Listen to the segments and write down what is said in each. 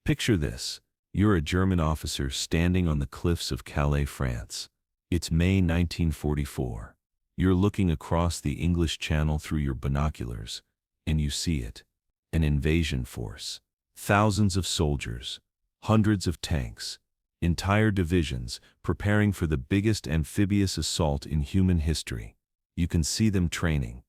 Picture this. You're a German officer standing on the cliffs of Calais, France. It's May 1944. You're looking across the English Channel through your binoculars, and you see it. An invasion force. Thousands of soldiers, hundreds of tanks, entire divisions preparing for the biggest amphibious assault in human history. You can see them training.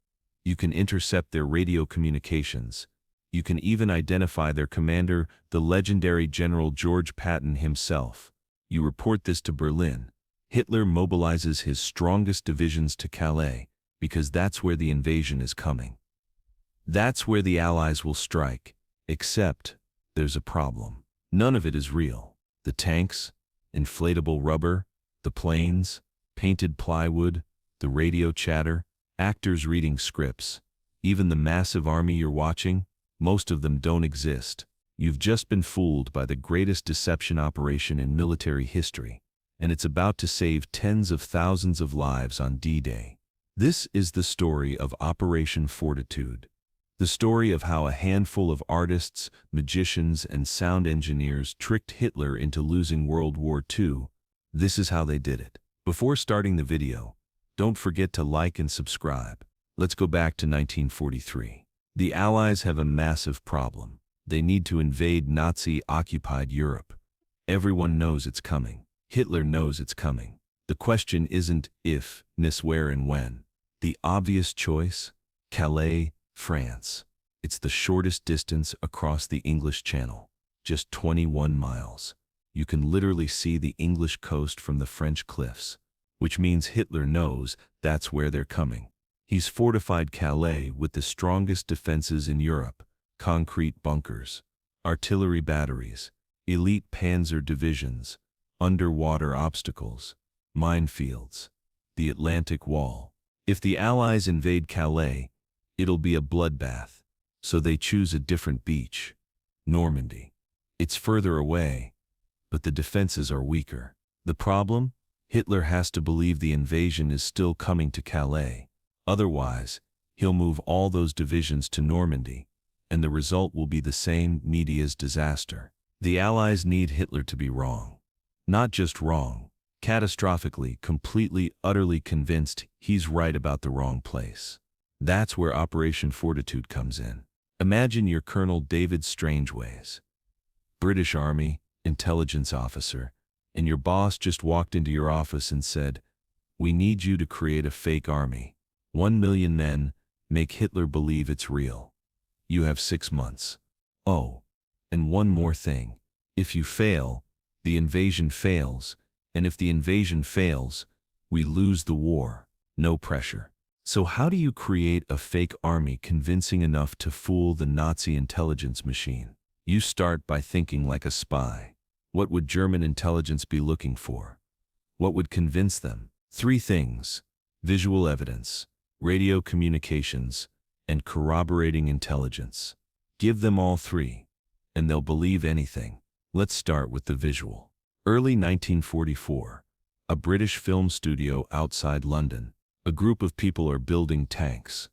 You can intercept their radio communications. You can even identify their commander, the legendary General George Patton himself. You report this to Berlin. Hitler mobilizes his strongest divisions to Calais, because that's where the invasion is coming. That's where the Allies will strike, except there's a problem. None of it is real. The tanks, inflatable rubber, the planes, painted plywood, the radio chatter, actors reading scripts, even the massive army you're watching, most of them don't exist. You've just been fooled by the greatest deception operation in military history, and it's about to save tens of thousands of lives on D-Day. This is the story of Operation Fortitude. The story of how a handful of artists, magicians, and sound engineers tricked Hitler into losing World War II. This is how they did it. Before starting the video, don't forget to like and subscribe. Let's go back to 1943. The Allies have a massive problem. They need to invade Nazi-occupied Europe. Everyone knows it's coming. Hitler knows it's coming. The question isn't if, where, and when. The obvious choice? Calais, France. It's the shortest distance across the English Channel, just 21 miles. You can literally see the English coast from the French cliffs, which means Hitler knows that's where they're coming. He's fortified Calais with the strongest defenses in Europe: concrete bunkers, artillery batteries, elite panzer divisions, underwater obstacles, minefields, the Atlantic Wall. If the Allies invade Calais, it'll be a bloodbath, so they choose a different beach, Normandy. It's further away, but the defenses are weaker. The problem? Hitler has to believe the invasion is still coming to Calais. Otherwise, he'll move all those divisions to Normandy, and the result will be the same: media's disaster. The Allies need Hitler to be wrong. Not just wrong, catastrophically, completely, utterly convinced he's right about the wrong place. That's where Operation Fortitude comes in. Imagine you're Colonel David Strangeways, British Army intelligence officer, and your boss just walked into your office and said, "We need you to create a fake army. 1 million men, make Hitler believe it's real. You have 6 months. Oh, and one more thing. If you fail, the invasion fails, and if the invasion fails, we lose the war. No pressure." So how do you create a fake army convincing enough to fool the Nazi intelligence machine? You start by thinking like a spy. What would German intelligence be looking for? What would convince them? 3 things: visual evidence, radio communications, and corroborating intelligence. Give them all 3, and they'll believe anything. Let's start with the visual. Early 1944, a British film studio outside London. A group of people are building tanks.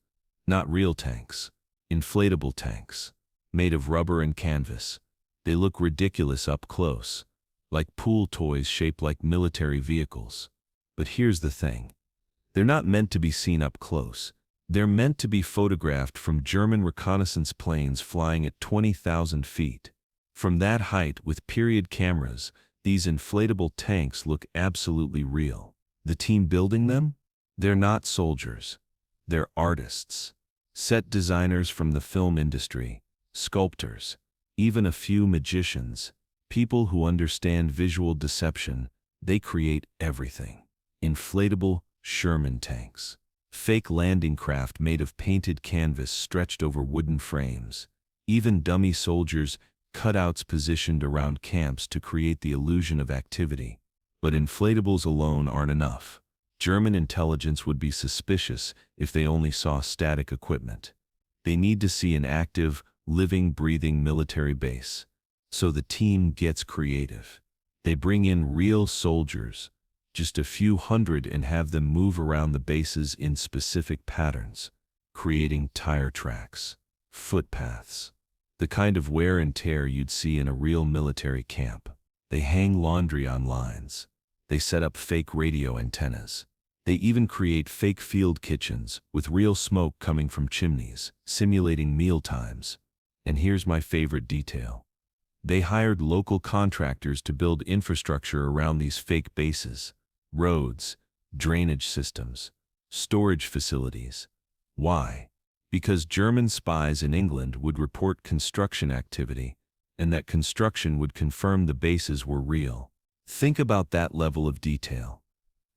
Not real tanks, inflatable tanks, made of rubber and canvas. They look ridiculous up close, like pool toys shaped like military vehicles. But here's the thing. They're not meant to be seen up close. They're meant to be photographed from German reconnaissance planes flying at 20,000 feet. From that height, with period cameras, these inflatable tanks look absolutely real. The team building them? They're not soldiers. They're artists. Set designers from the film industry, sculptors, even a few magicians, people who understand visual deception. They create everything. Inflatable Sherman tanks. Fake landing craft made of painted canvas stretched over wooden frames. Even dummy soldiers, cutouts positioned around camps to create the illusion of activity. But inflatables alone aren't enough. German intelligence would be suspicious if they only saw static equipment. They need to see an active, living, breathing military base. So the team gets creative. They bring in real soldiers, just a few hundred, and have them move around the bases in specific patterns, creating tire tracks, footpaths, The kind of wear and tear you'd see in a real military camp. They hang laundry on lines. They set up fake radio antennas. They even create fake field kitchens with real smoke coming from chimneys, simulating meal times. And here's my favorite detail. They hired local contractors to build infrastructure around these fake bases: roads, drainage systems, storage facilities. Why? Because German spies in England would report construction activity, and that construction would confirm the bases were real. Think about that level of detail.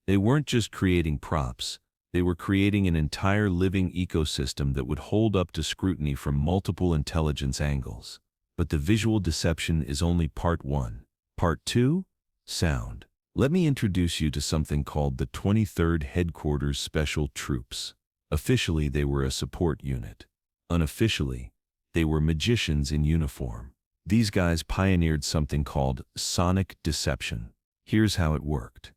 They weren't just creating props, they were creating an entire living ecosystem that would hold up to scrutiny from multiple intelligence angles. But the visual deception is only part one. Part two? Sound. Let me introduce you to something called the 23rd Headquarters Special Troops. Officially, they were a support unit. Unofficially, they were magicians in uniform. These guys pioneered something called sonic deception. Here's how it worked.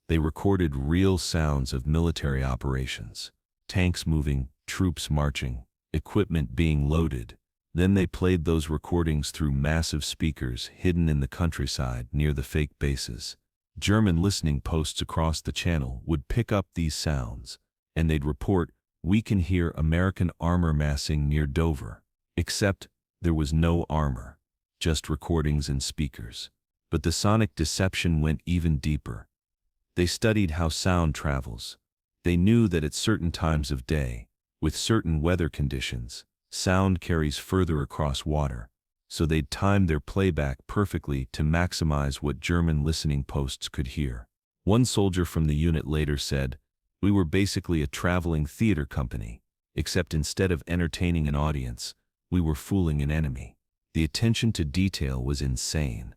They recorded real sounds of military operations: tanks moving, troops marching, equipment being loaded. Then they played those recordings through massive speakers hidden in the countryside near the fake bases. German listening posts across the channel would pick up these sounds, and they'd report, "We can hear American armor massing near Dover." Except there was no armor, just recordings and speakers. But the sonic deception went even deeper. They studied how sound travels. They knew that at certain times of day, with certain weather conditions, sound carries further across water, so they'd time their playback perfectly to maximize what German listening posts could hear. One soldier from the unit later said, "We were basically a traveling theater company, except instead of entertaining an audience, we were fooling an enemy." The attention to detail was insane.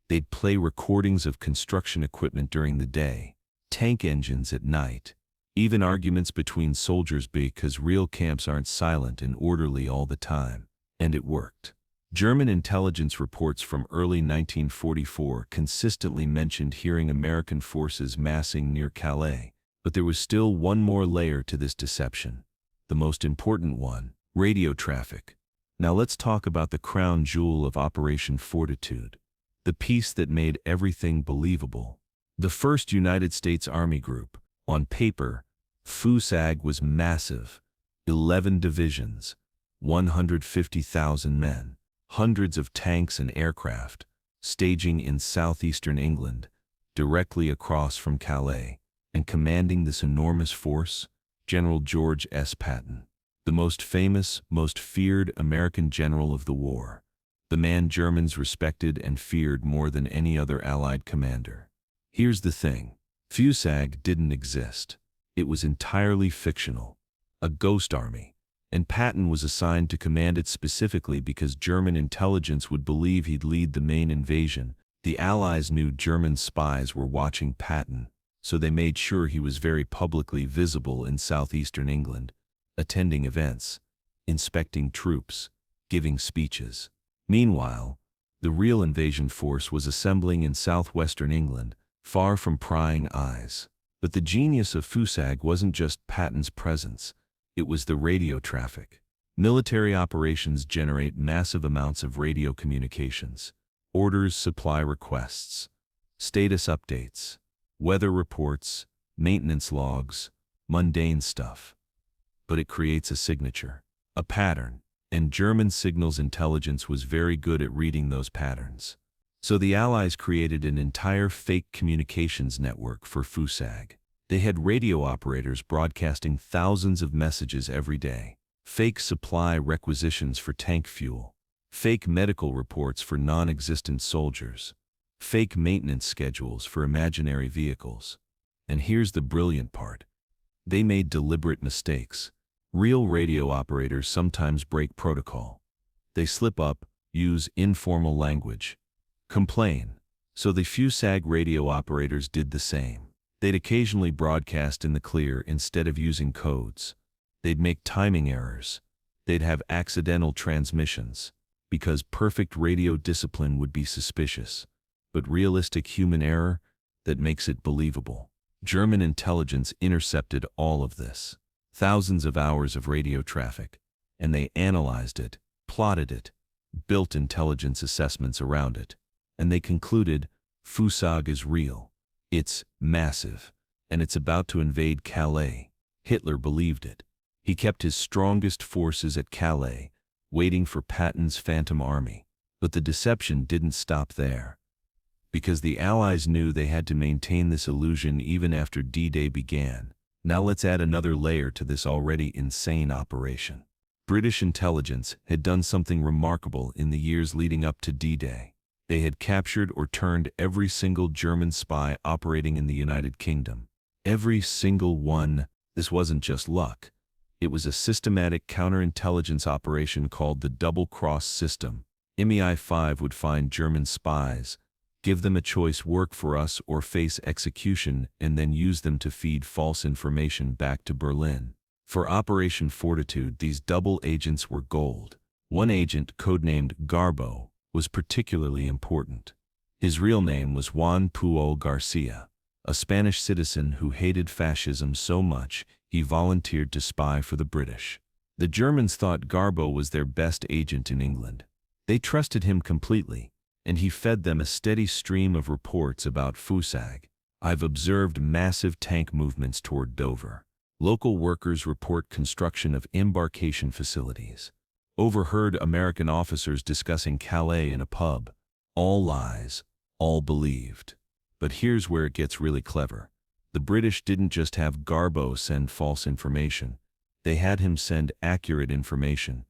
They'd play recordings of construction equipment during the day, tank engines at night, even arguments between soldiers, because real camps aren't silent and orderly all the time. And it worked. German intelligence reports from early 1944 consistently mentioned hearing American forces massing near Calais. But there was still one more layer to this deception. The most important one: radio traffic. Now let's talk about the crown jewel of Operation Fortitude. The piece that made everything believable. The 1st United States Army Group. On paper, FUSAG was massive. 11 divisions, 150,000 men, hundreds of tanks and aircraft, staging in southeastern England, directly across from Calais, and commanding this enormous force, General George S. Patton, the most famous, most feared American general of the war. The man Germans respected and feared more than any other Allied commander. Here's the thing: FUSAG didn't exist. It was entirely fictional. A ghost army. And Patton was assigned to command it specifically because German intelligence would believe he'd lead the main invasion. The Allies knew German spies were watching Patton, so they made sure he was very publicly visible in southeastern England, attending events, inspecting troops, giving speeches. Meanwhile, the real invasion force was assembling in southwestern England, far from prying eyes. But the genius of FUSAG wasn't just Patton's presence, it was the radio traffic. Military operations generate massive amounts of radio communications: orders, supply requests, status updates, weather reports, maintenance logs, mundane stuff. But it creates a signature, a pattern. And German signals intelligence was very good at reading those patterns. So the Allies created an entire fake communications network for FUSAG. They had radio operators broadcasting thousands of messages every day, fake supply requisitions for tank fuel, fake medical reports for non-existent soldiers, fake maintenance schedules for imaginary vehicles. And here's the brilliant part: they made deliberate mistakes. Real radio operators sometimes break protocol. They slip up, use informal language, complain. So the FUSAG radio operators did the same. They'd occasionally broadcast in the clear instead of using codes. They'd make timing errors. They'd have accidental transmissions, because perfect radio discipline would be suspicious. But realistic human error, that makes it believable. German intelligence intercepted all of this. Thousands of hours of radio traffic, and they analyzed it, plotted it, built intelligence assessments around it, and they concluded, Fusag is real. It's massive, and it's about to invade Calais. Hitler believed it. He kept his strongest forces at Calais, waiting for Patton's Phantom Army. But the deception didn't stop there. Because the Allies knew they had to maintain this illusion even after D-Day began. Now let's add another layer to this already insane operation. British intelligence had done something remarkable in the years leading up to D-Day. They had captured or turned every single German spy operating in the United Kingdom. Every single one. This wasn't just luck. It was a systematic counterintelligence operation called the Double Cross System. MI5 would find German spies, give them a choice: work for us or face execution, and then use them to feed false information back to Berlin. For Operation Fortitude, these double agents were gold. One agent, codenamed Garbo, was particularly important. His real name was Juan Puyol Garcia, a Spanish citizen who hated fascism so much he volunteered to spy for the British. The Germans thought Garbo was their best agent in England. They trusted him completely, and he fed them a steady stream of reports about Fusag. I've observed massive tank movements toward Dover. Local workers report construction of embarkation facilities. Overheard American officers discussing Calais in a pub. All lies, all believed. But here's where it gets really clever. The British didn't just have Garbo send false information. They had him send accurate information,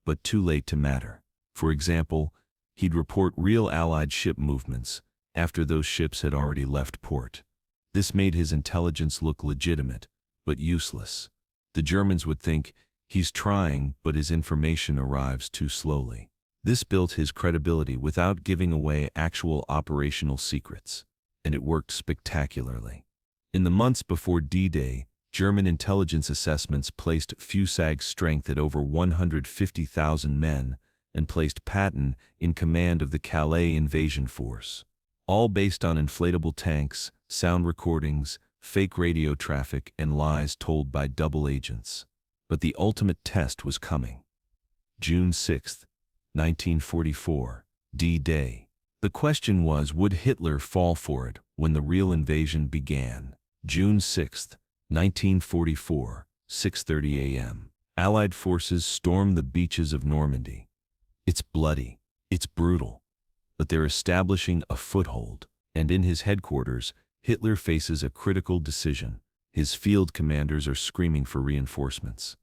but too late to matter. For example, he'd report real Allied ship movements after those ships had already left port. This made his intelligence look legitimate, but useless. The Germans would think, he's trying, but his information arrives too slowly. This built his credibility without giving away actual operational secrets, and it worked spectacularly. In the months before D-Day, German intelligence assessments placed Fusag's strength at over 150,000 men and placed Patton in command of the Calais invasion force, all based on inflatable tanks, sound recordings, fake radio traffic, and lies told by double agents. But the ultimate test was coming. June 6, 1944, D-Day. The question was, would Hitler fall for it when the real invasion began? June 6, 1944, 6:30 a.m. Allied forces storm the beaches of Normandy. It's bloody, it's brutal, but they're establishing a foothold, and in his headquarters, Hitler faces a critical decision. His field commanders are screaming for reinforcements.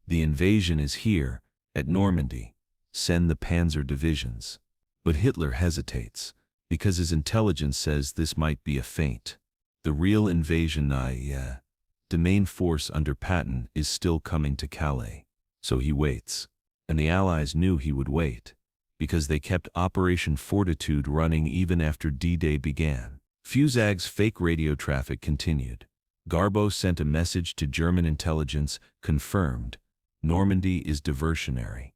The invasion is here, at Normandy. Send the panzer divisions. But Hitler hesitates, because his intelligence says this might be a feint. The real invasion, the main force under Patton, is still coming to Calais. So he waits. And the Allies knew he would wait, because they kept Operation Fortitude running even after D-Day began. Fusag's fake radio traffic continued. Garbo sent a message to German intelligence, confirmed, Normandy is diversionary.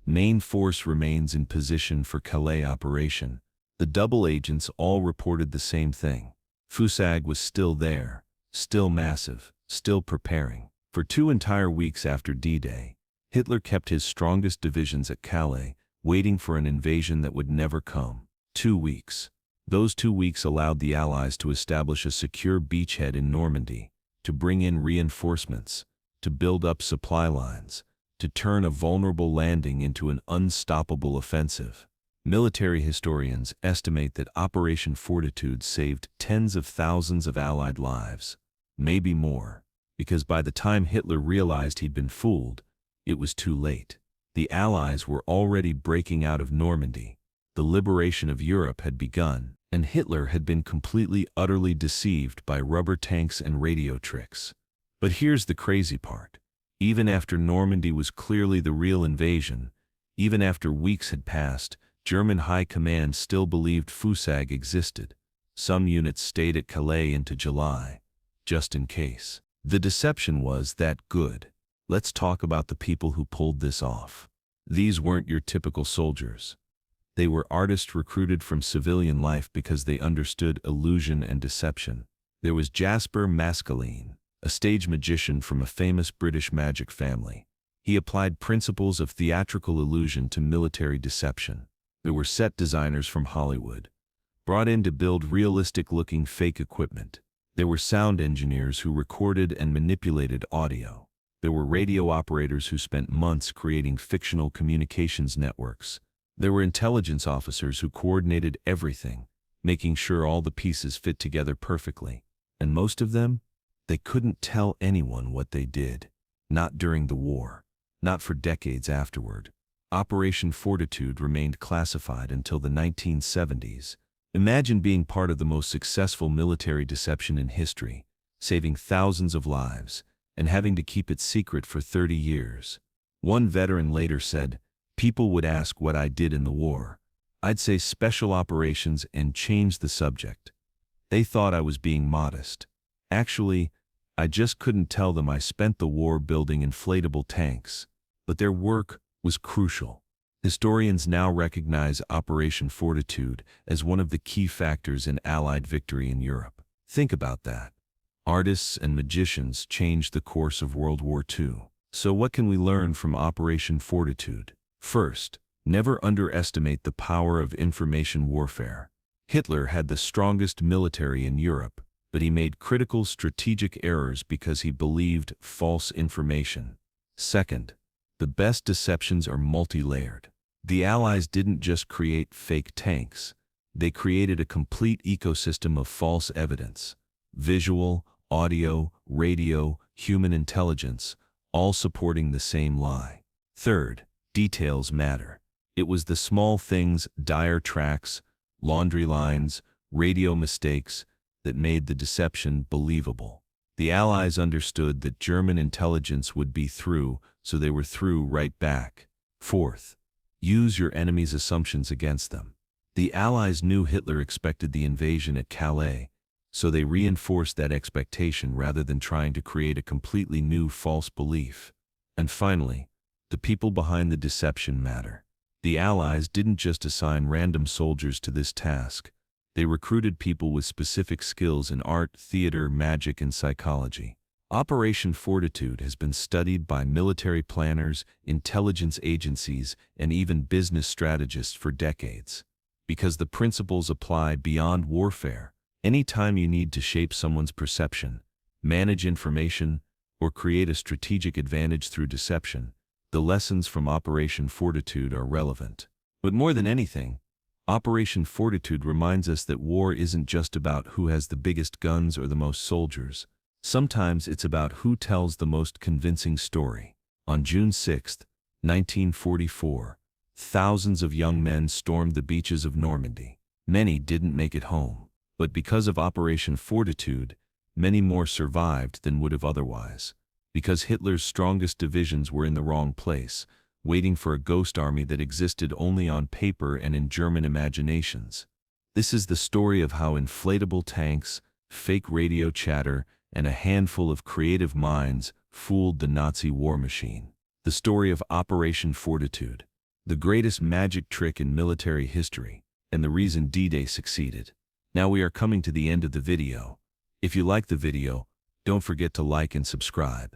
Main force remains in position for Calais operation. The double agents all reported the same thing. Fusag was still there, still massive, still preparing. For 2 entire weeks after D-Day, Hitler kept his strongest divisions at Calais, waiting for an invasion that would never come. 2 weeks. Those 2 weeks allowed the Allies to establish a secure beachhead in Normandy, to bring in reinforcements, to build up supply lines, to turn a vulnerable landing into an unstoppable offensive. Military historians estimate that Operation Fortitude saved tens of thousands of Allied lives, maybe more, because by the time Hitler realized he'd been fooled, it was too late. The Allies were already breaking out of Normandy. The liberation of Europe had begun, and Hitler had been completely, utterly deceived by rubber tanks and radio tricks. But here's the crazy part. Even after Normandy was clearly the real invasion, even after weeks had passed, German high command still believed Fusag existed. Some units stayed at Calais into July, just in case. The deception was that good. Let's talk about the people who pulled this off. These weren't your typical soldiers. They were artists recruited from civilian life because they understood illusion and deception. There was Jasper Maskelyne, a stage magician from a famous British magic family. He applied principles of theatrical illusion to military deception. There were set designers from Hollywood, brought in to build realistic-looking fake equipment. There were sound engineers who recorded and manipulated audio. There were radio operators who spent months creating fictional communications networks. There were intelligence officers who coordinated everything, making sure all the pieces fit together perfectly. And most of them, they couldn't tell anyone what they did. Not during the war. Not for decades afterward. Operation Fortitude remained classified until the 1970s. Imagine being part of the most successful military deception in history, saving thousands of lives, and having to keep it secret for 30 years. One veteran later said, "People would ask what I did in the war. I'd say special operations and change the subject. They thought I was being modest. Actually, I just couldn't tell them I spent the war building inflatable tanks." But their work was crucial. Historians now recognize Operation Fortitude as one of the key factors in Allied victory in Europe. Think about that. Artists and magicians changed the course of World War II. So what can we learn from Operation Fortitude? First, never underestimate the power of information warfare. Hitler had the strongest military in Europe, but he made critical strategic errors because he believed false information. Second, the best deceptions are multi-layered. The Allies didn't just create fake tanks. They created a complete ecosystem of false evidence. Visual, audio, radio, human intelligence, all supporting the same lie. Third, details matter. It was the small things, dire tracks, laundry lines, radio mistakes, that made the deception believable. The Allies understood that German intelligence would be through, so they were through right back. Fourth, use your enemy's assumptions against them. The Allies knew Hitler expected the invasion at Calais, so they reinforced that expectation rather than trying to create a completely new false belief. And finally, the people behind the deception matter. The Allies didn't just assign random soldiers to this task. They recruited people with specific skills in art, theater, magic, and psychology. Operation Fortitude has been studied by military planners, intelligence agencies, and even business strategists for decades. Because the principles apply beyond warfare. Anytime you need to shape someone's perception, manage information, or create a strategic advantage through deception, the lessons from Operation Fortitude are relevant. But more than anything, Operation Fortitude reminds us that war isn't just about who has the biggest guns or the most soldiers. Sometimes it's about who tells the most convincing story. On June 6, 1944, thousands of young men stormed the beaches of Normandy. Many didn't make it home. But because of Operation Fortitude, many more survived than would have otherwise. Because Hitler's strongest divisions were in the wrong place, waiting for a ghost army that existed only on paper and in German imaginations. This is the story of how inflatable tanks, fake radio chatter, and a handful of creative minds fooled the Nazi war machine. The story of Operation Fortitude, the greatest magic trick in military history, and the reason D-Day succeeded. Now we are coming to the end of the video. If you like the video, don't forget to like and subscribe.